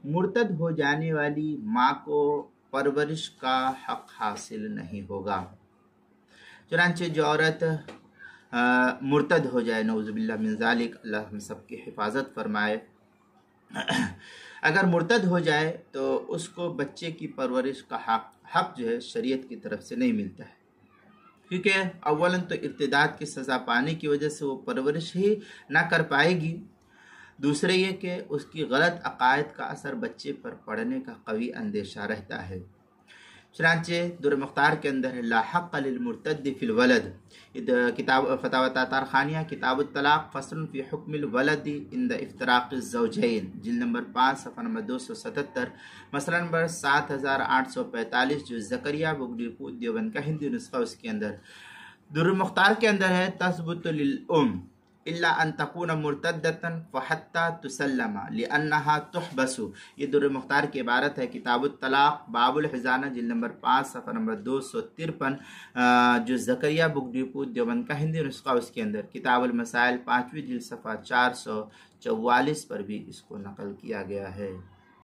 مرتد ہو جانے والی ماں کو پرورش کا حق حاصل نہیں ہوگا۔ چنانچہ جو عورت مرتد ہو جائے، نعوذ باللہ من ذالک، اللہ ہم سب کی حفاظت فرمائے، اگر مرتد ہو جائے تو اس کو بچے کی پرورش کا حق جو ہے شریعت کی طرف سے نہیں ملتا ہے، کیونکہ اولاً تو ارتداد کی سزا پانے کی وجہ سے وہ پرورش ہی نہ کر پائے گی، دوسرے یہ کہ اس کی غلط عقائد کا اثر بچے پر پڑنے کا قوی اندیشہ رہتا ہے۔ چنانچہ در مختار کے اندر لا حق للمرتد فی الولد، کتاب فتاوی تاتار خانیہ کتاب الطلاق، فصل فی حکم الولد عند افتراق الزوجین، جلد نمبر 5 صفحہ نمبر 277، مسئلہ نمبر 7845، جو زکریہ بک ڈپو دیوبند کا ہندی نسخہ اس کے اندر در مختار کے اندر ہے، تثبت للام الا ان تكون مرتدة فحتى تسلم لانها تحبس، یہ در مختار کی عبارت ہے، کتاب الطلاق باب الحضانہ، جلد نمبر 5 صفحہ نمبر 253، جو زکریہ بک ڈپو دیوبند کا ہندی نسخہ اس کے اندر کتاب المسائل 5ویں جلد صفحہ 444 پر بھی اس کو نقل کیا گیا ہے۔